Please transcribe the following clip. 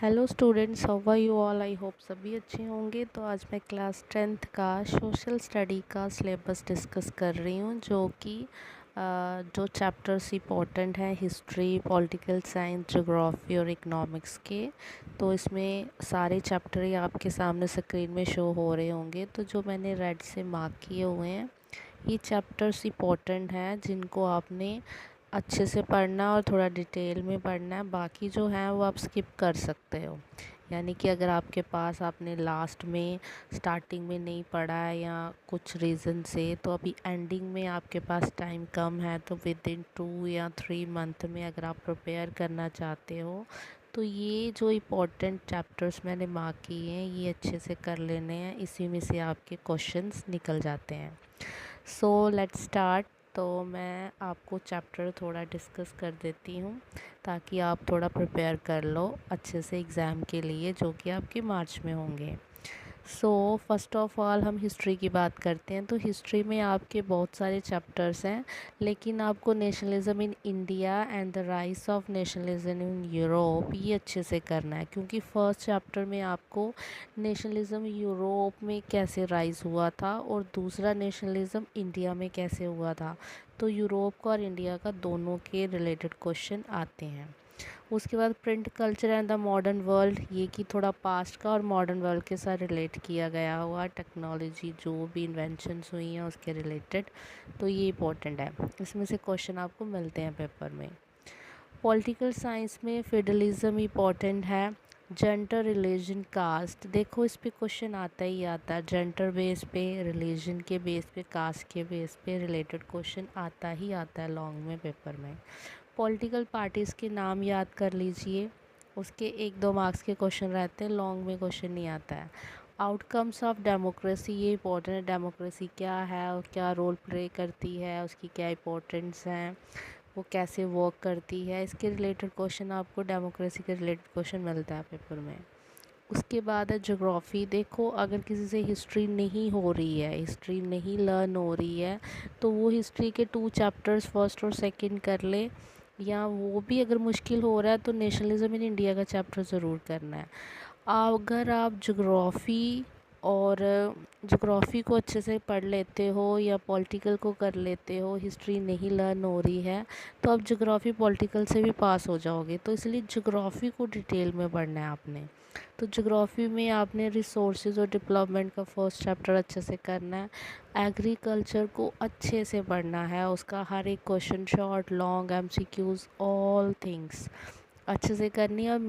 Hello students, how are you all. I hope सभी अच्छे होंगे। तो आज मैं क्लास 10th का सोशल स्टडी का सिलेबस डिस्कस कर रही हूँ, जो कि जो चैप्टर्स इम्पोर्टेंट हैं हिस्ट्री, पॉलिटिकल साइंस, ज्योग्राफी और इकोनॉमिक्स के। तो इसमें सारे चैप्टर ही आपके सामने स्क्रीन में शो हो रहे होंगे। तो जो मैंने रेड से मार्क किए हुए हैं, ये चैप्टर्स इम्पोर्टेंट हैं जिनको आपने अच्छे से पढ़ना और थोड़ा डिटेल में पढ़ना है। बाकी जो है वो आप स्किप कर सकते हो। यानी कि अगर आपके पास आपने लास्ट में स्टार्टिंग में नहीं पढ़ा है या कुछ रीज़न से, तो अभी एंडिंग में आपके पास टाइम कम है, तो विद इन 2 या 3 मंथ में अगर आप प्रिपेयर करना चाहते हो, तो ये जो इम्पोर्टेंट चैप्टर्स मैंने मार्क किए हैं ये अच्छे से कर लेने हैं। इसी में से आपके क्वेश्चंस निकल जाते हैं। So let's start. तो मैं आपको चैप्टर थोड़ा डिस्कस कर देती हूँ ताकि आप थोड़ा प्रिपेयर कर लो अच्छे से एग्ज़ाम के लिए, जो कि आपके मार्च में होंगे। सो फर्स्ट ऑफ ऑल हम हिस्ट्री की बात करते हैं। तो हिस्ट्री में आपके बहुत सारे चैप्टर्स हैं, लेकिन आपको nationalism in India and the rise of nationalism in Europe ये अच्छे से करना है, क्योंकि फर्स्ट चैप्टर में आपको नेशनलिज्म यूरोप में कैसे राइज हुआ था और दूसरा नेशनलिज्म इंडिया में कैसे हुआ था। तो यूरोप का और इंडिया का दोनों के रिलेटेड क्वेश्चन आते हैं। उसके बाद print culture and the modern world, ये कि थोड़ा पास्ट का और मॉडर्न वर्ल्ड के साथ रिलेट किया गया हुआ टेक्नोलॉजी, जो भी इन्वेंशंस हुई हैं उसके रिलेटेड। तो ये इंपॉर्टेंट है, इसमें से क्वेश्चन आपको मिलते हैं पेपर में। पॉलिटिकल साइंस में फेडरलिज्म इम्पॉर्टेंट है। जेंडर, रिलीजन, कास्ट, देखो इस पे क्वेश्चन आता ही आता है। जेंडर बेस पे, रिलीजन के बेस पे, कास्ट के बेस पे रिलेटेड क्वेश्चन आता ही आता है लॉन्ग में पेपर में। पॉलिटिकल पार्टीज़ के नाम याद कर लीजिए, उसके 1-2 मार्क्स के क्वेश्चन रहते हैं, लॉन्ग में क्वेश्चन नहीं आता है। आउटकम्स ऑफ डेमोक्रेसी, ये इंपॉर्टेंट है। डेमोक्रेसी क्या है और क्या रोल प्ले करती है, उसकी क्या इंपॉर्टेंस है, वो कैसे वर्क करती है, इसके रिलेटेड क्वेश्चन आपको डेमोक्रेसी के रिलेटेड क्वेश्चन मिलता है पेपर में। उसके बाद है ज्योग्राफी। देखो अगर किसी से हिस्ट्री नहीं हो रही है, हिस्ट्री नहीं लर्न हो रही है, तो वो हिस्ट्री के 2 चैप्टर्स फर्स्ट और सेकंड कर ले, या वो भी अगर मुश्किल हो रहा है तो नेशनलिज्म इन इंडिया का चैप्टर ज़रूर करना है। अगर आप ज्योग्राफ़ी और ज्योग्राफ़ी को अच्छे से पढ़ लेते हो या पॉलिटिकल को कर लेते हो, हिस्ट्री नहीं लर्न हो रही है, तो आप ज्योग्राफ़ी पॉलिटिकल से भी पास हो जाओगे। तो इसलिए ज्योग्राफ़ी को डिटेल में पढ़ना है आपने। तो ज्योग्राफ़ी में आपने रिसोर्सेज और डेवलपमेंट का फर्स्ट चैप्टर अच्छे से करना है। एग्रीकल्चर को अच्छे से पढ़ना है, उसका हर एक question, short, long, MCQs, all things अच्छे से करनी है। और